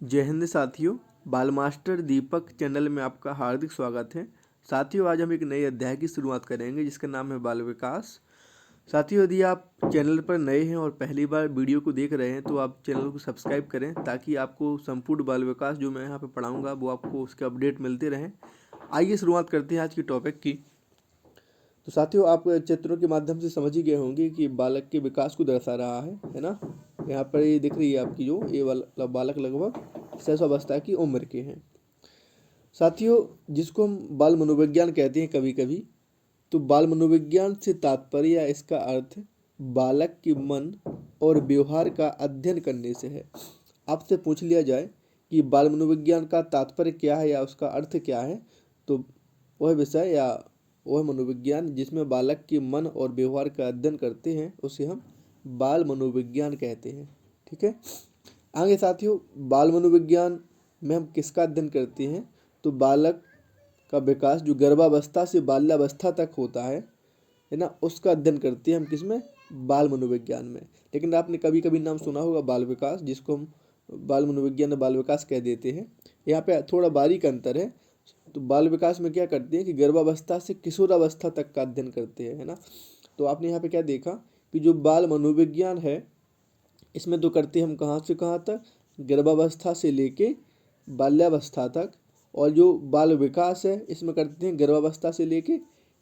जय हिंद साथियों। बाल मास्टर दीपक चैनल में आपका हार्दिक स्वागत है। साथियों, आज हम एक नए अध्याय की शुरुआत करेंगे जिसका नाम है बाल विकास। साथियों, यदि आप चैनल पर नए हैं और पहली बार वीडियो को देख रहे हैं तो आप चैनल को सब्सक्राइब करें ताकि आपको संपूर्ण बाल विकास जो मैं यहाँ पर पढ़ाऊँगा वो आपको उसके अपडेट मिलते रहें। आइए शुरुआत करते हैं आज की टॉपिक की। तो साथियों, आप चित्रों के माध्यम से समझ ही गए होंगे कि बालक के विकास को दर्शा रहा है ना। यहाँ पर ये दिख रही है आपकी जो ये वाला बालक लगभग शैशवावस्था की उम्र के हैं। साथियों, जिसको हम बाल मनोविज्ञान कहते हैं कभी कभी, तो बाल मनोविज्ञान से तात्पर्य या इसका अर्थ बालक के मन और व्यवहार का अध्ययन करने से है। आपसे पूछ लिया जाए कि बाल मनोविज्ञान का तात्पर्य क्या है या उसका अर्थ क्या है, तो वह विषय या वह मनोविज्ञान जिसमें बालक के मन और व्यवहार का अध्ययन करते हैं उसे हम बाल मनोविज्ञान कहते हैं। ठीक है। आगे साथियों, बाल मनोविज्ञान में हम किसका अध्ययन करते हैं, तो बालक का विकास जो गर्भावस्था से बाल्यावस्था तक होता है ना, उसका अध्ययन करते हैं हम किसमें, बाल मनोविज्ञान में। लेकिन आपने कभी कभी नाम सुना होगा बाल विकास, जिसको हम बाल मनोविज्ञान और बाल विकास कह देते हैं। यहाँ पे थोड़ा बारीक अंतर है। तो बाल विकास में क्या करते हैं कि गर्भावस्था से किशोरावस्था तक का अध्ययन करते हैं, है ना। तो आपने यहाँ पे क्या देखा कि जो बाल मनोविज्ञान है इसमें तो करते हैं हम कहाँ से कहाँ तक, गर्भावस्था से लेके बाल्यावस्था तक। और जो बाल विकास है इसमें करते हैं गर्भावस्था से लेके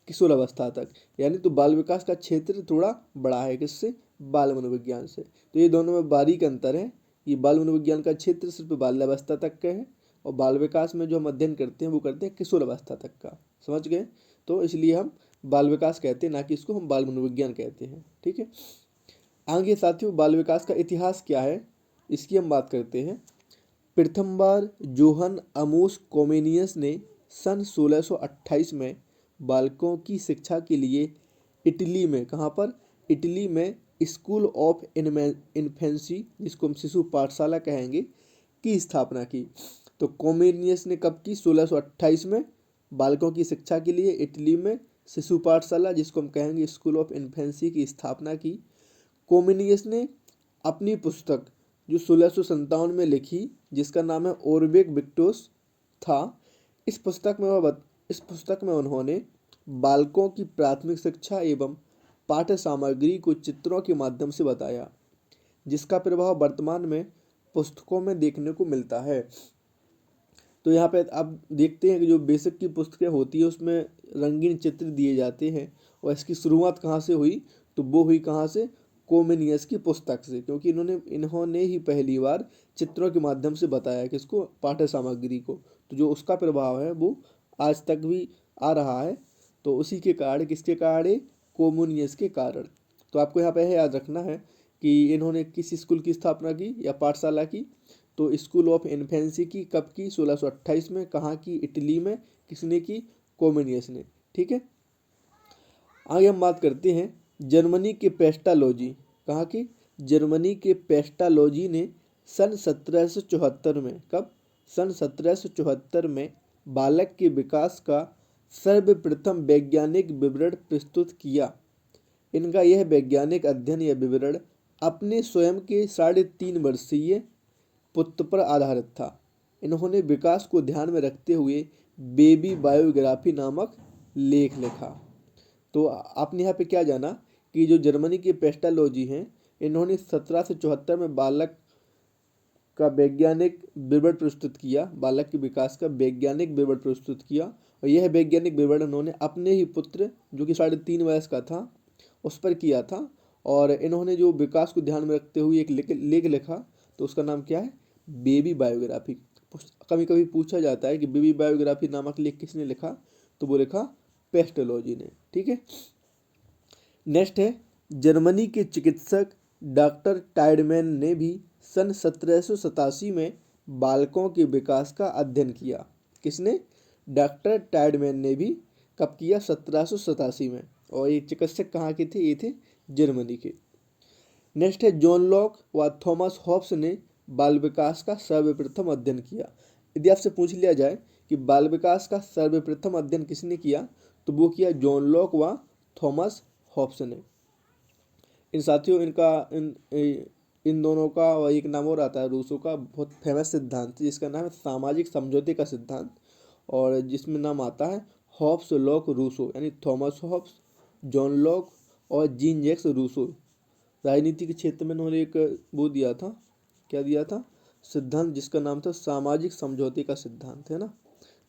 किशोरावस्था तक। यानी तो बाल विकास का क्षेत्र थोड़ा बड़ा है किससे, बाल मनोविज्ञान से। तो ये दोनों में बारीक अंतर है। ये बाल मनोविज्ञान का क्षेत्र सिर्फ बाल्यावस्था तक का है और बाल विकास में जो हम अध्ययन करते हैं वो करते हैं किशोरावस्था तक का। समझ गए। तो इसलिए हम बाल विकास कहते हैं, ना कि इसको हम बाल मनोविज्ञान कहते हैं। ठीक है। आगे साथियों, बाल विकास का इतिहास क्या है इसकी हम बात करते हैं। प्रथम बार जोहन अमोस कोमेनियस ने सन 1628 में बालकों की शिक्षा के लिए इटली में, कहाँ पर, इटली में स्कूल ऑफ इन्फेंसी, जिसको हम शिशु पाठशाला कहेंगे, की स्थापना की। तो कोमेनियस ने कब की, 1628 में बालकों की शिक्षा के लिए इटली में शिशु पाठशाला, जिसको हम कहेंगे स्कूल ऑफ इन्फेंसी, की स्थापना की। कोमेनियस ने अपनी पुस्तक जो 1657 में लिखी, जिसका नाम है ओरबेक विक्टोस था, इस पुस्तक में उन्होंने बालकों की प्राथमिक शिक्षा एवं पाठ्य सामग्री को चित्रों के माध्यम से बताया, जिसका प्रभाव वर्तमान में पुस्तकों में देखने को मिलता है। तो यहाँ पे आप देखते हैं कि जो बेसिक की पुस्तकें होती है उसमें रंगीन चित्र दिए जाते हैं। और इसकी शुरुआत कहाँ से हुई, तो वो हुई कहाँ से, कोमेनियस की पुस्तक से, क्योंकि इन्होंने ही पहली बार चित्रों के माध्यम से बताया किसको, पाठ्य सामग्री को। तो जो उसका प्रभाव है वो आज तक भी आ रहा है। तो उसी के कारण, किसके कारण, कोमेनियस के कारण। तो आपको यहाँ पे याद रखना है कि इन्होंने किस स्कूल की स्थापना की या पाठशाला की, तो स्कूल ऑफ इन्फेंसी की कब की, 1628 में। कहाँ की, इटली में। किसने की, कोमेनियस ने। ठीक है। आगे हम बात करते हैं जर्मनी के पेस्टालॉजी। कहाँ की, जर्मनी के पेस्टालॉजी ने सन 1774 में, कब, सन 1774 में बालक के विकास का सर्वप्रथम वैज्ञानिक विवरण प्रस्तुत किया। इनका यह वैज्ञानिक अध्ययन या विवरण अपने स्वयं के 3.5 वर्षीय पुत्र पर आधारित था। इन्होंने विकास को ध्यान में रखते हुए बेबी बायोग्राफी नामक लेख लिखा। तो आपने यहाँ पे क्या जाना कि जो जर्मनी के पेस्टालॉजी हैं, इन्होंने 1774 में बालक का वैज्ञानिक विवरण प्रस्तुत किया, बालक के विकास का वैज्ञानिक विवरण प्रस्तुत किया। और यह वैज्ञानिक विवरण उन्होंने अपने ही पुत्र जो कि 3.5 वर्ष का था उस पर किया था। और इन्होंने जो विकास को ध्यान में रखते हुए एक लेख लिखा, तो उसका नाम क्या है, बेबी बायोग्राफी। कभी कभी पूछा जाता है कि बेबी बायोग्राफी नामक लेख किसने लिखा, तो वो लिखा पेस्टोलॉजी ने। ठीक है। नेक्स्ट है जर्मनी के चिकित्सक डॉक्टर टाइडमैन ने भी सन 1787 में बालकों के विकास का अध्ययन किया। किसने, डॉक्टर टाइडमैन ने भी कब किया, 1787 में। और ये चिकित्सक कहाँ के थे, ये थे जर्मनी के। नेक्स्ट है जॉन लॉक व थॉमस हॉब्स ने बाल विकास का सर्वप्रथम अध्ययन किया। यदि आपसे पूछ लिया जाए कि बाल विकास का सर्वप्रथम अध्ययन किसने किया, तो वो किया जॉन लॉक व थॉमस हॉब्स ने। इन साथियों, इन दोनों का और एक नाम और आता है रूसो का, बहुत फेमस सिद्धांत जिसका नाम है सामाजिक समझौते का सिद्धांत, और जिसमें नाम आता है हॉब्स लॉक रूसो, यानी थॉमस हॉब्स, जॉन लॉक और जीन जैक्स रूसो। राजनीति के क्षेत्र में उन्होंने एक वो दिया था, क्या दिया था, सिद्धांत जिसका नाम था सामाजिक समझौते का सिद्धांत, है ना।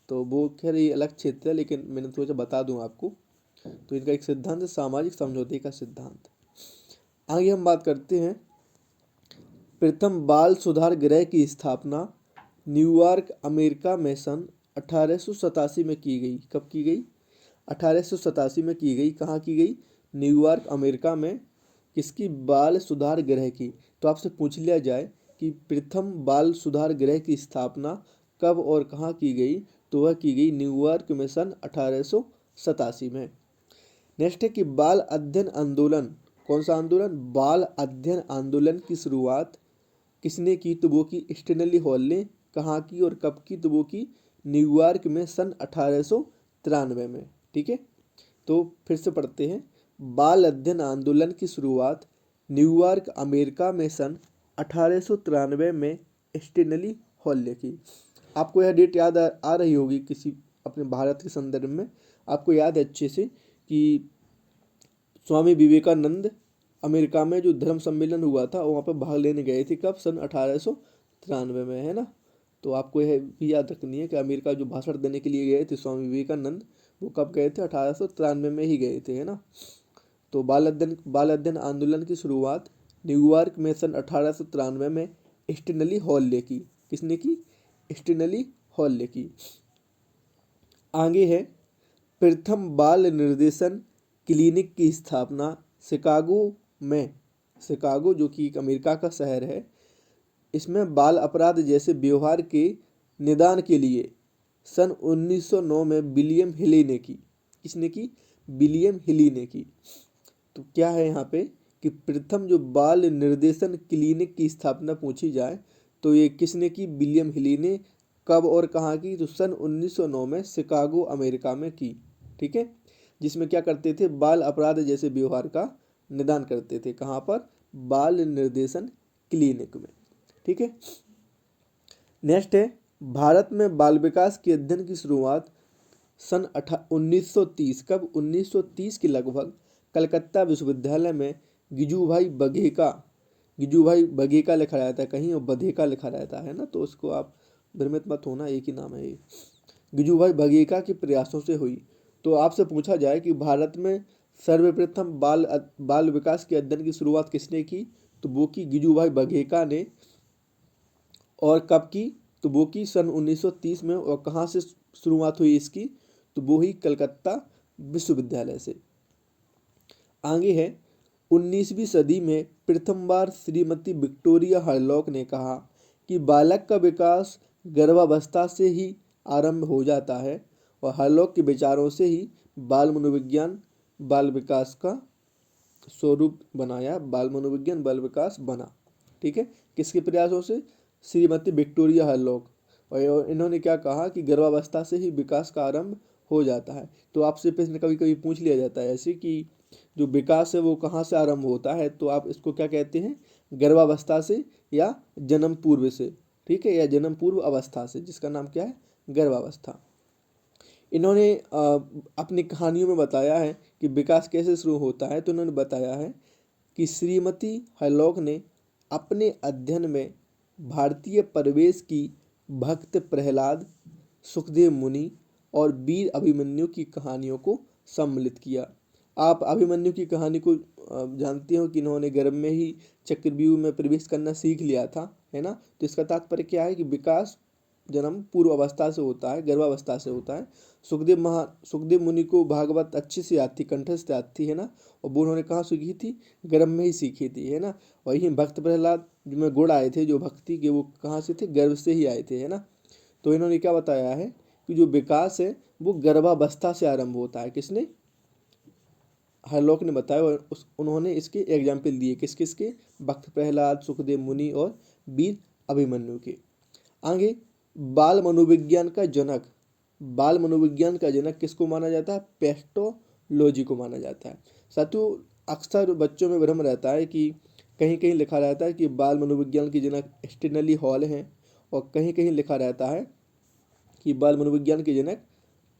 तो वो खैर ये अलग क्षेत्र है, लेकिन मैंने सोचा बता दूं आपको। तो इनका एक सिद्धांत है सामाजिक समझौते का सिद्धांत। आगे हम बात करते हैं, प्रथम बाल सुधार गृह की स्थापना न्यूयॉर्क अमेरिका में सन 1887 में की गई। कब की गई? 1887 में की गई। कहाँ की गई? न्यूयॉर्क अमेरिका में। किसकी? बाल सुधार गृह की। तो आपसे पूछ लिया जाए कि प्रथम बाल सुधार गृह की स्थापना कब और कहाँ की गई, तो वह की गई न्यूयॉर्क में सन 1887 में। नेक्स्ट है कि बाल अध्ययन आंदोलन, कौन सा आंदोलन? बाल अध्ययन आंदोलन की शुरुआत किसने की, तो वो की स्टेनली हॉल ने। कहाँ की और कब की, तो वो की न्यूयॉर्क में सन 1893 में। ठीक है, तो फिर से पढ़ते हैं, बाल अध्ययन आंदोलन की शुरुआत न्यूयॉर्क अमेरिका में सन 1893 में स्टेनली हॉल ने की। आपको यह डेट याद आ रही होगी किसी अपने भारत के संदर्भ में, आपको याद है अच्छे से कि स्वामी विवेकानंद अमेरिका में जो धर्म सम्मेलन हुआ था वहाँ पर भाग लेने गए थे। कब? सन 1893 में, है ना। तो आपको यह भी याद रखनी है कि अमेरिका जो भाषण देने के लिए गए थे स्वामी विवेकानंद, वो कब गए थे? 1893 में ही गए थे, है ना। तो बाल अध्ययन आंदोलन की शुरुआत न्यूयॉर्क में सन 1893 में स्टेनली हॉल ने की। किसने की? स्टेनली हॉल ने की। आगे है, प्रथम बाल निर्देशन क्लिनिक की स्थापना शिकागो में, शिकागो जो कि एक अमेरिका का शहर है, इसमें बाल अपराध जैसे व्यवहार के निदान के लिए सन 1909 में विलियम हिली ने की। किसने की? विलियम हिली ने की। तो क्या है यहाँ पे कि प्रथम जो बाल निर्देशन क्लिनिक की स्थापना पूछी जाए तो ये किसने की? विलियम हिली ने। कब और कहाँ की? तो सन 1909 में शिकागो अमेरिका में की। ठीक है, जिसमें क्या करते थे? बाल अपराध जैसे व्यवहार का निदान करते थे। कहाँ पर? बाल निर्देशन क्लिनिक में। ठीक है, नेक्स्ट है, भारत में बाल विकास के अध्ययन की शुरुआत सन 1930, कब? 1930 के लगभग कलकत्ता विश्वविद्यालय में गिजुभाई बघेका लिखा रहता है कहीं और बधेका लिखा रहता है ना, तो उसको आप भ्रमित मत होना, एक ही नाम है ये। गिजुभाई बघेका के प्रयासों से हुई। तो आपसे पूछा जाए कि भारत में सर्वप्रथम बाल विकास के अध्ययन की शुरुआत किसने की, तो वो की गिजुभाई बघेका ने। और कब की? तो वो की सन 1930 में। और कहाँ से शुरुआत हुई इसकी, तो वो ही कलकत्ता विश्वविद्यालय से। आगे है, 19वीं सदी में प्रथम बार श्रीमती विक्टोरिया हरलॉक ने कहा कि बालक का विकास गर्भावस्था से ही आरंभ हो जाता है, और हरलॉक के विचारों से ही बाल मनोविज्ञान बाल विकास का स्वरूप बनाया, बाल मनोविज्ञान बाल विकास बना। ठीक है, किसके प्रयासों से? Shrimati Victoria Hurlock. और इन्होंने क्या कहा कि गर्भावस्था से ही विकास का आरंभ हो जाता है। तो आपसे प्रश्न कभी कभी पूछ लिया जाता है ऐसे कि जो विकास है वो कहाँ से आरंभ होता है, तो आप इसको क्या कहते हैं? गर्भावस्था से या जन्म पूर्व से। ठीक है, या जन्म पूर्व अवस्था से, जिसका नाम क्या है? गर्भावस्था। इन्होंने अपनी कहानियों में बताया है कि विकास कैसे शुरू होता है। तो इन्होंने बताया है कि श्रीमती हरलॉक ने अपने अध्ययन में भारतीय परिवेश की भक्त प्रहलाद, सुखदेव मुनि और वीर अभिमन्यु की कहानियों को सम्मिलित किया। आप अभिमन्यु की कहानी को जानते हो कि इन्होंने गर्भ में ही चक्रव्यूह में प्रवेश करना सीख लिया था, है ना। तो इसका तात्पर्य क्या है कि विकास जन्म पूर्व अवस्था से होता है, गर्भावस्था से होता है। सुखदेव मुनि को भागवत अच्छे से याद थी, कंठस्थ याद थी, है ना। और वो उन्होंने कहाँ सीखी थी? गर्भ में ही सीखी थी, है ना। वही भक्त प्रहलाद में गुण आए थे जो भक्ति के, वो कहाँ से थे? गर्भ से ही आए थे, है ना। तो इन्होंने क्या बताया है कि जो विकास है वो गर्भावस्था से आरंभ होता है। किसने? हरलॉक ने बताया। और उन्होंने इसके एग्जाम्पल दिए, किस किस के? भक्त प्रहलाद, सुखदेव मुनि और वीर अभिमन्यु के। आगे, बाल मनोविज्ञान का जनक किसको माना जाता है? पेस्टोलॉजी को माना जाता है। साथियों, अक्सर बच्चों में भ्रम रहता है कि कहीं कहीं लिखा रहता है कि बाल मनोविज्ञान के जनक स्टेनली हॉल हैं, और कहीं कहीं लिखा रहता है कि बाल मनोविज्ञान के जनक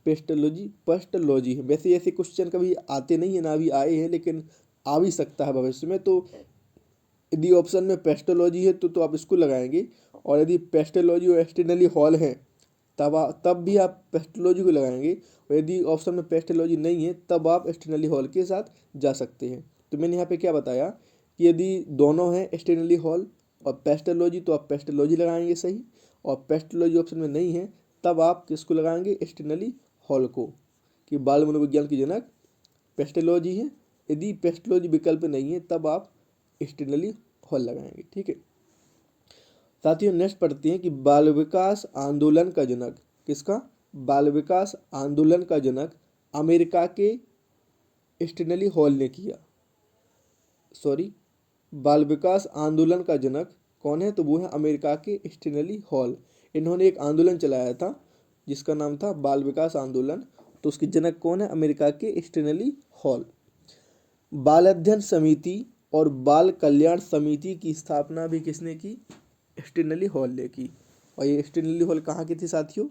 पेस्टोलॉजी है। वैसे ऐसे क्वेश्चन कभी आते नहीं है, ना भी आए हैं, लेकिन आ भी सकता है भविष्य में। तो यदि ऑप्शन में पेस्टोलॉजी है तो आप इसको लगाएंगे, और यदि पेस्टोलॉजी और स्टेनली हॉल है तब भी आप पेस्टोलॉजी को लगाएंगे, और यदि ऑप्शन में पेस्टोलॉजी नहीं है तब आप स्टेनली हॉल के साथ जा सकते हैं। तो मैंने यहाँ पे क्या बताया कि यदि दोनों हैं स्टेनली हॉल और पेस्टोलॉजी तो आप पेस्टोलॉजी लगाएंगे सही, और पेस्टोलॉजी ऑप्शन में नहीं है तब आप किसको लगाएंगे, स्टेनली हॉल को, कि बाल मनोविज्ञान की जनक पेस्टोलॉजी है। यदि पेस्टोलॉजी विकल्प नहीं है तब आप स्टेनली हॉल लगाएंगे। ठीक है साथियों, नेक्स्ट पढ़ते हैं कि बाल विकास आंदोलन का जनक किसका, बाल विकास आंदोलन का जनक अमेरिका के स्टेनली हॉल ने किया। सॉरी, बाल विकास आंदोलन का जनक कौन है, तो वो है अमेरिका के स्टेनली हॉल। इन्होंने एक आंदोलन चलाया था जिसका नाम था बाल विकास आंदोलन, तो उसके जनक कौन है, अमेरिका के स्टेनली हॉल। बाल अध्ययन समिति और बाल कल्याण समिति की स्थापना भी किसने की, स्टेनली हॉल ने की। और ये स्टेनली हॉल कहाँ के थे साथियों,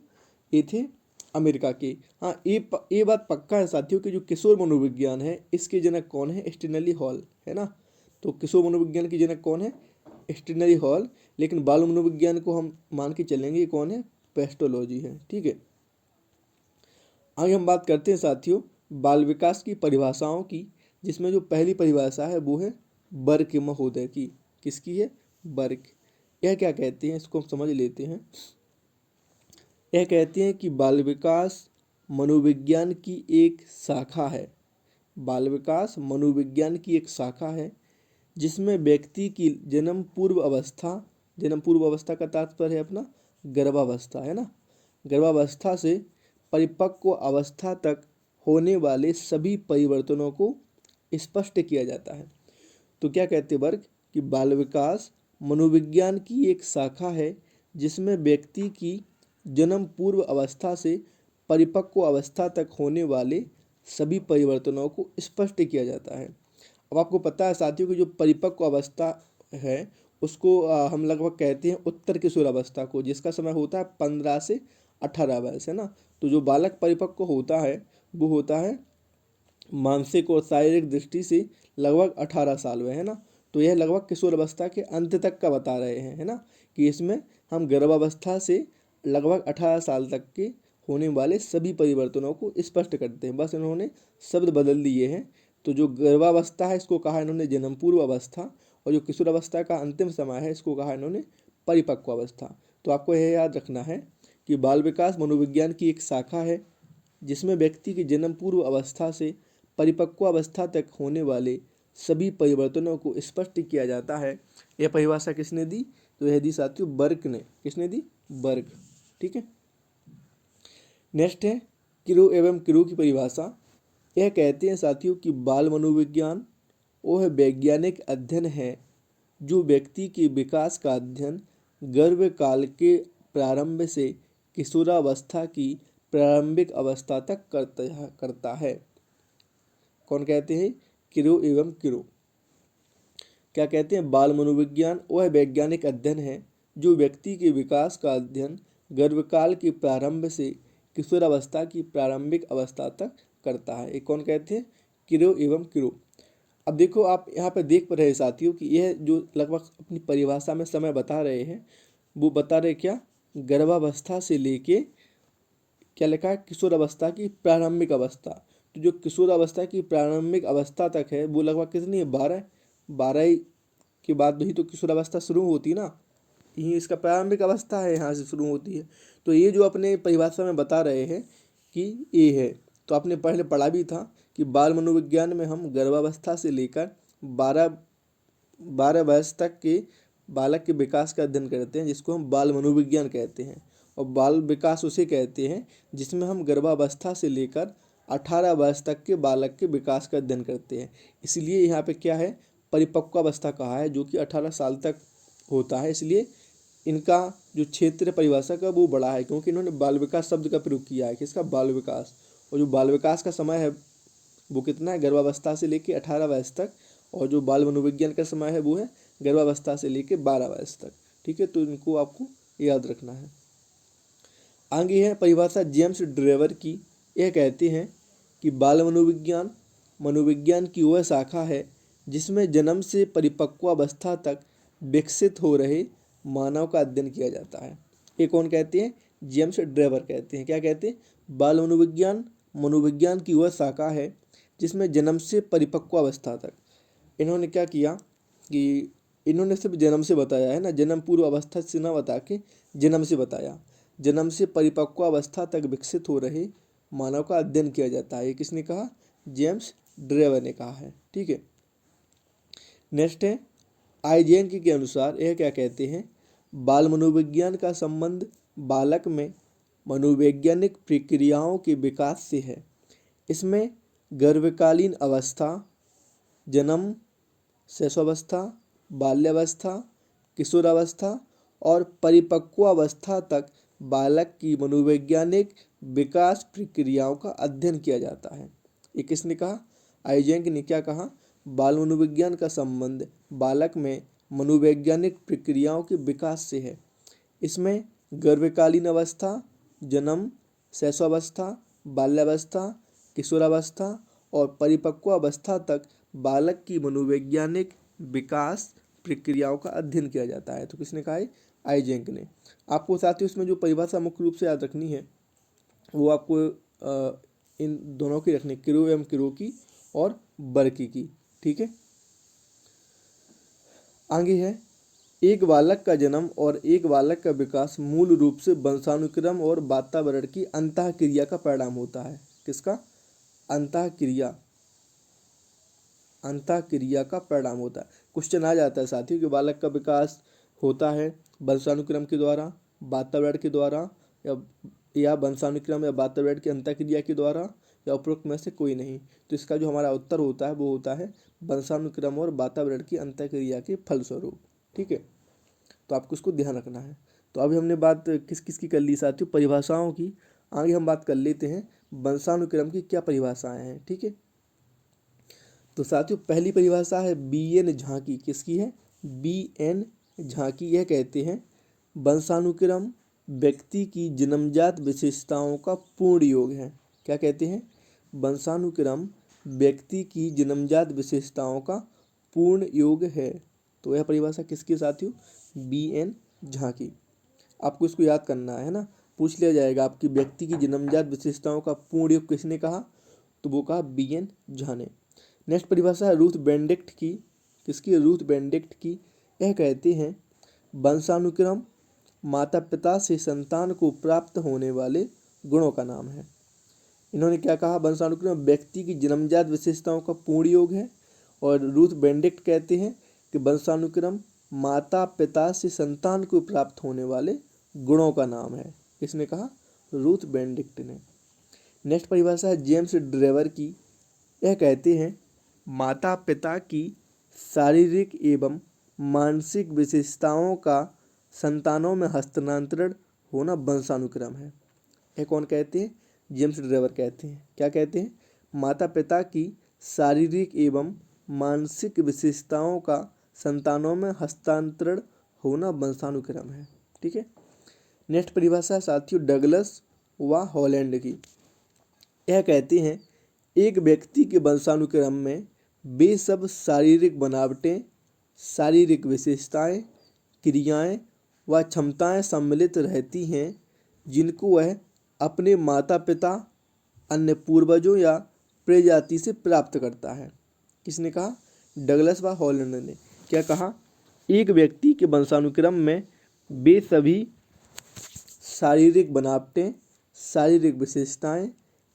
ये थे अमेरिका के। हाँ, ये बात पक्का है साथियों कि जो किशोर मनोविज्ञान है इसके जनक कौन है, स्टेनली हॉल है ना। तो किशोर मनोविज्ञान के जनक कौन है, स्टेनली हॉल, लेकिन बाल मनोविज्ञान को हम मान के चलेंगे कौन है, पेस्टोलॉजी है। ठीक है, आगे हम बात करते हैं साथियों बाल विकास की परिभाषाओं की, जिसमें जो पहली परिभाषा है वो है बर्क महोदय की। किसकी है, बर्क। यह क्या कहते हैं, इसको हम समझ लेते हैं। यह कहते हैं कि बाल विकास मनोविज्ञान की एक शाखा है। बाल विकास मनोविज्ञान की एक शाखा है जिसमें व्यक्ति की जन्म पूर्व अवस्था का तात्पर्य है अपना गर्भावस्था है ना, गर्भावस्था से परिपक्व अवस्था तक होने वाले सभी परिवर्तनों को स्पष्ट किया जाता है। तो क्या कहते वर्ग कि बाल विकास मनोविज्ञान की एक शाखा है जिसमें व्यक्ति की जन्म पूर्व अवस्था से परिपक्व अवस्था तक होने वाले सभी परिवर्तनों को स्पष्ट किया जाता है। अब आपको पता है साथियों कि जो परिपक्व अवस्था है उसको हम लगभग कहते हैं उत्तर किशोर अवस्था को, जिसका समय होता है 15 से 18 वर्ष है ना। तो जो बालक परिपक्व होता है वो होता है मानसिक और शारीरिक दृष्टि से लगभग 18 साल में है ना। तो यह लगभग किशोर अवस्था के अंत तक का बता रहे हैं है ना, कि इसमें हम गर्भावस्था से लगभग 18 साल तक के होने वाले सभी परिवर्तनों को स्पष्ट करते हैं। बस इन्होंने शब्द बदल दिए हैं। तो जो गर्भावस्था है इसको कहा इन्होंने जन्म पूर्व अवस्था, और जो किशोर अवस्था का अंतिम समय है इसको कहा इन्होंने परिपक्व अवस्था। तो आपको यह याद रखना है कि बाल विकास मनोविज्ञान की एक शाखा है जिसमें व्यक्ति की जन्म पूर्व अवस्था से परिपक्व अवस्था तक होने वाले सभी परिवर्तनों को स्पष्ट किया जाता है। यह परिभाषा किसने दी, तो यह दी साथियों बर्क ने। किसने दी, बर्क। ठीक है, नेक्स्ट है किरो एवं किरो की परिभाषा। यह कहते हैं साथियों कि बाल मनोविज्ञान वह वैज्ञानिक अध्ययन है जो व्यक्ति के विकास का अध्ययन गर्भ काल के प्रारंभ से किशोरावस्था की प्रारंभिक अवस्था तक करता है। कौन कहते हैं, किरो एवं किरो। क्या कहते हैं, बाल मनोविज्ञान वह वैज्ञानिक अध्ययन है जो व्यक्ति के विकास का अध्ययन गर्भकाल के प्रारंभ से किशोरावस्था की प्रारंभिक अवस्था तक करता है। ये कौन कहते हैं, किरो एवं किरो। अब देखो आप यहाँ पे देख पा रहे हैं साथियों कि यह जो लगभग अपनी परिभाषा में समय बता रहे हैं वो बता रहे क्या, गर्भावस्था से लेके क्या लिखा है, किशोर अवस्था की प्रारंभिक अवस्था। तो जो किशोर अवस्था की प्रारंभिक अवस्था तक है वो लगभग कितनी है, 12 के बाद ही तो किशोर अवस्था शुरू होती है ना, यही इसका प्रारंभिक अवस्था है, यहाँ से शुरू होती है। तो ये जो अपने परिभाषा में बता रहे हैं कि ये है, तो आपने पहले पढ़ा भी था कि बाल मनोविज्ञान में हम गर्भावस्था से लेकर 12 वर्ष तक के बालक के विकास का अध्ययन करते हैं, जिसको हम बाल मनोविज्ञान कहते हैं। और बाल विकास उसे कहते हैं जिसमें हम गर्भावस्था से लेकर 18 वर्ष तक के बालक के विकास का अध्ययन करते हैं। इसलिए यहाँ पे क्या है, परिपक्वावस्था कहा है, जो कि 18 साल तक होता है। इसलिए इनका जो क्षेत्र परिभाषा का वो बड़ा है, क्योंकि इन्होंने बाल विकास शब्द का प्रयोग किया है। किसका, बाल विकास। और जो बाल विकास का समय है वो कितना है, गर्भावस्था से लेकर 18 वर्ष तक, और जो बाल मनोविज्ञान का समय है वो है गर्भावस्था से लेकर 12 वर्ष तक। ठीक है, तो इनको आपको याद रखना है। आगे है परिभाषा जेम्स ड्रेवर की। यह कहते हैं कि बाल मनोविज्ञान मनोविज्ञान की वह शाखा है जिसमें जन्म से परिपक्वावस्था तक विकसित हो रहे मानव का अध्ययन किया जाता है। ये कौन कहते हैं? जेम्स ड्रेवर कहते हैं। क्या कहते हैं? बाल मनोविज्ञान मनोविज्ञान की वह शाखा है जिसमें जन्म से परिपक्वावस्था तक। इन्होंने क्या किया कि इन्होंने सिर्फ जन्म से बताया है ना, जन्म पूर्व अवस्था से ना बता के जन्म से बताया। जन्म से परिपक्वावस्था तक विकसित हो रहे मानव का अध्ययन किया जाता है। ये किसने कहा? जेम्स ड्रेवर ने कहा है। ठीक है, नेक्स्ट है आइजेंक के अनुसार यह क्या कहते हैं? बाल मनोविज्ञान का संबंध बालक में मनोवैज्ञानिक प्रक्रियाओं के विकास से है। इसमें गर्भकालीन अवस्था, जन्म, शैशवावस्था, बाल्यावस्था, किशोरावस्था और परिपक्वावस्था तक बालक की मनोवैज्ञानिक विकास प्रक्रियाओं का अध्ययन किया जाता है। ये किसने कहा? आइजेंक ने क्या कहा? बाल मनोविज्ञान का संबंध बालक में मनोवैज्ञानिक प्रक्रियाओं के विकास से है। इसमें गर्भकालीन अवस्था, जन्म, शैशवावस्था, बाल्यावस्था, किशोरावस्था और परिपक्वावस्था तक बालक की मनोवैज्ञानिक विकास प्रक्रियाओं का अध्ययन किया जाता है। तो किसने कहा है? आइजेंक ने। आपको साथ ही उसमें जो परिभाषा मुख्य रूप से याद रखनी है वो आपको इन दोनों की रखनी, किरो एवं किरोकी और बर्की की। ठीक है, आगे है एक बालक का जन्म और एक बालक का विकास मूल रूप से वंशानुक्रम और वातावरण की अंतःक्रिया का परिणाम होता है। किसका? अंतःक्रिया का परिणाम होता है। क्वेश्चन आ जाता है साथियों कि बालक का विकास होता है वंशानुक्रम के द्वारा, वातावरण के द्वारा, या वंशानुक्रम या वातावरण की अंतःक्रिया के द्वारा, या उपरोक्त में से कोई नहीं। तो इसका जो हमारा उत्तर होता है वो होता है वंशानुक्रम और वातावरण की अंतःक्रिया के फलस्वरूप। ठीक है, तो आपको इसको ध्यान रखना है। तो अभी हमने बात किस किस की कर ली साथियों? परिभाषाओं की। आगे हम बात कर लेते हैं वंशानुक्रम की क्या परिभाषाएं हैं। ठीक है, तो साथियों पहली परिभाषा है बी.एन. झांकी। किसकी है? बी.एन. झांकी। यह कहते हैं वंशानुक्रम व्यक्ति की जन्मजात विशेषताओं का पूर्ण योग है। क्या कहते हैं? वंशानुक्रम व्यक्ति की जन्मजात विशेषताओं का पूर्ण योग है। तो यह परिभाषा किसकी साथियों? बी.एन. झांकी। आपको इसको याद करना है ना, पूछ लिया जाएगा आपकी व्यक्ति की जन्मजात विशेषताओं का पूर्ण योग किसने कहा? तो वो कहा बी.एन. झा ने। नेक्स्ट परिभाषा है रूथ बेनेडिक्ट की। किसकी? रूथ बेनेडिक्ट की। यह कहते हैं वंशानुक्रम माता पिता से संतान को प्राप्त होने वाले गुणों का नाम है। इन्होंने क्या कहा? वंशानुक्रम व्यक्ति की जन्मजात विशेषताओं का पूर्ण योग है। और रूथ बेनेडिक्ट कहते हैं कि वंशानुक्रम माता पिता से संतान को प्राप्त होने वाले गुणों का नाम है। किसने कहा? रूथ बेनेडिक्ट ने। नेक्स्ट परिभाषा है जेम्स ड्रेवर की। यह कहते हैं माता पिता की शारीरिक एवं मानसिक विशेषताओं का संतानों में हस्तांतरण होना वंशानुक्रम है। यह कौन कहते हैं? जेम्स ड्रेवर कहते हैं। क्या कहते हैं? माता पिता की शारीरिक एवं मानसिक विशेषताओं का संतानों में हस्तांतरण होना वंशानुक्रम है। ठीक है, नेक्स्ट परिभाषा साथियों डगलस व हॉलैंड की। यह कहते हैं एक व्यक्ति के वंशानुक्रम में वे सब शारीरिक बनावटें, शारीरिक विशेषताएं, क्रियाएं व क्षमताएं सम्मिलित रहती हैं जिनको वह अपने माता पिता, अन्य पूर्वजों या प्रजाति से प्राप्त करता है। किसने कहा? डगलस व हॉलैंड ने। क्या कहा? एक व्यक्ति के वंशानुक्रम में वे सभी शारीरिक बनावटें, शारीरिक विशेषताएं,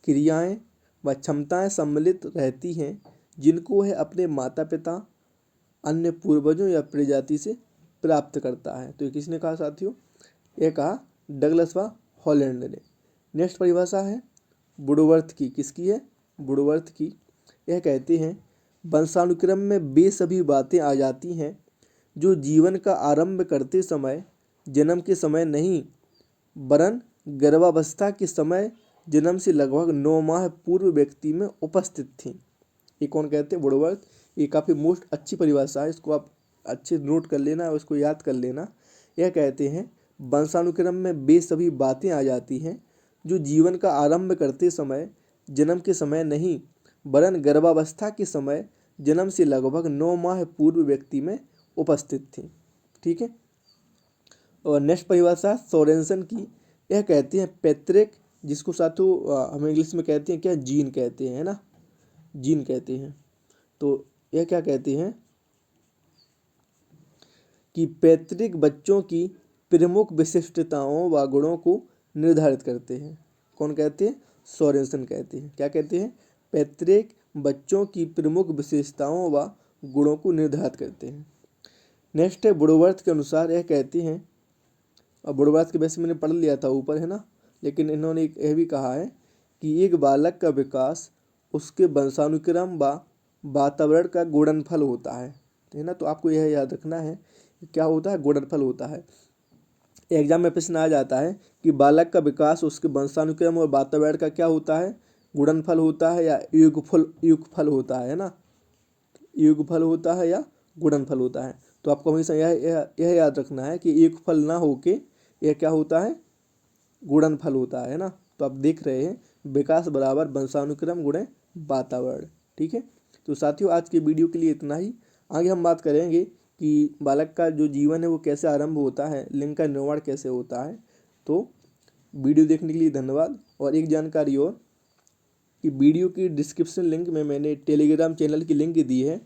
क्रियाएं व क्षमताएं सम्मिलित रहती हैं जिनको वह अपने माता पिता, अन्य पूर्वजों या प्रजाति से प्राप्त करता है। तो ये किसने कहा साथियों? यह कहा डगलस व हॉलैंड ने। नेक्स्ट परिभाषा है वुडवर्थ की। किसकी है? वुडवर्थ की। यह कहते हैं वंशानुक्रम में वे सभी बातें आ जाती हैं जो जीवन का आरंभ करते समय, जन्म के समय नहीं वरन गर्भावस्था के समय, जन्म से लगभग 9 माह पूर्व व्यक्ति में उपस्थित थीं। ये कौन कहते हैं? वुडवर्थ। ये काफ़ी मोस्ट अच्छी परिभाषा है, इसको आप अच्छे नोट कर लेना और इसको याद कर लेना। यह कहते हैं वंशानुक्रम में वे सभी बातें आ जाती हैं जो जीवन का आरंभ करते समय, जन्म के समय नहीं वरन गर्भावस्था के समय, जन्म से लगभग 9 माह पूर्व व्यक्ति में उपस्थित थी। ठीक है। और नेक्स्ट परिभाषा सोरेनसन की, यह कहते हैं पैतृक, जिसको साथों हम इंग्लिश में कहते हैं क्या, जीन कहते हैं, है ना, जीन कहते हैं। तो यह क्या कहते हैं कि पैतृक बच्चों की प्रमुख विशिष्टताओं व गुणों को निर्धारित करते हैं। कौन कहते हैं, सोरेनसन कहते हैं। क्या कहते हैं, पैतृक बच्चों की प्रमुख विशेषताओं व गुणों को निर्धारित करते हैं। नेक्स्ट है वुडवर्थ के अनुसार, यह कहते हैं, और वुडवर्थ के वैसे मैंने पढ़ लिया था ऊपर, है ना, लेकिन इन्होंने यह भी कहा है कि एक बालक का विकास उसके वंशानुक्रम व वातावरण का गुणनफल होता है ना। तो आपको यह याद रखना है क्या होता है, गुणनफल होता है। एग्जाम में प्रश्न आ जाता है कि बालक का विकास उसके वंशानुक्रम और वातावरण का क्या होता है, गुणनफल होता है या युगफल होता है ना, युगफल होता है या गुणनफल होता है। तो आपको हमेशा यह याद रखना है कि युगफल ना होके यह क्या होता है, गुणनफल होता है ना। तो आप देख रहे हैं विकास बराबर वंशानुक्रम गुणे वातावरण। ठीक है। तो साथियों आज के वीडियो के लिए इतना ही। आगे हम बात करेंगे कि बालक का जो जीवन है वो कैसे आरंभ होता है, लिंग का निर्माण कैसे होता है। तो वीडियो देखने के लिए धन्यवाद। और एक जानकारी और कि वीडियो की डिस्क्रिप्शन लिंक में मैंने टेलीग्राम चैनल की लिंक दी है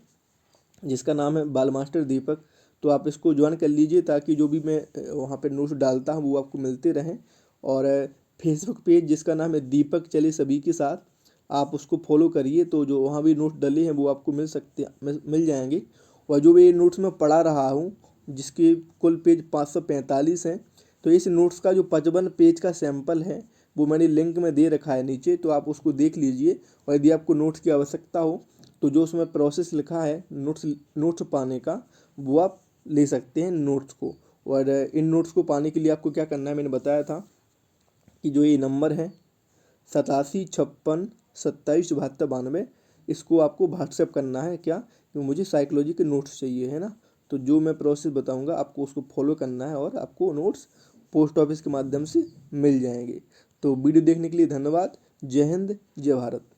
जिसका नाम है बाल मास्टर दीपक। तो आप इसको ज्वाइन कर लीजिए ताकि जो भी मैं वहाँ पे नोट्स डालता हूँ वो आपको मिलते रहें। और फेसबुक पेज जिसका नाम है दीपक चले सभी के साथ, आप उसको फॉलो करिए। तो जो वहाँ भी नोट्स डले हैं वो आपको मिल जाएंगे। और जो भी नोट्स मैं पढ़ा रहा हूँ जिसके कुल पेज 545 हैं, तो इस नोट्स का जो 55 पेज का सैंपल है वो मैंने लिंक में दे रखा है नीचे, तो आप उसको देख लीजिए। और यदि आपको नोट्स की आवश्यकता हो तो जो उसमें प्रोसेस लिखा है नोट्स पाने का वो आप ले सकते हैं नोट्स को। और इन नोट्स को पाने के लिए आपको क्या करना है, मैंने बताया था कि जो ये नंबर है 8756277292, इसको आपको व्हाट्सएप करना है क्या, कि मुझे साइकोलॉजी के नोट्स चाहिए, है ना। तो जो मैं प्रोसेस बताऊंगा आपको उसको फॉलो करना है और आपको नोट्स पोस्ट ऑफिस के माध्यम से मिल जाएंगे। तो वीडियो देखने के लिए धन्यवाद। जय हिंद, जय भारत।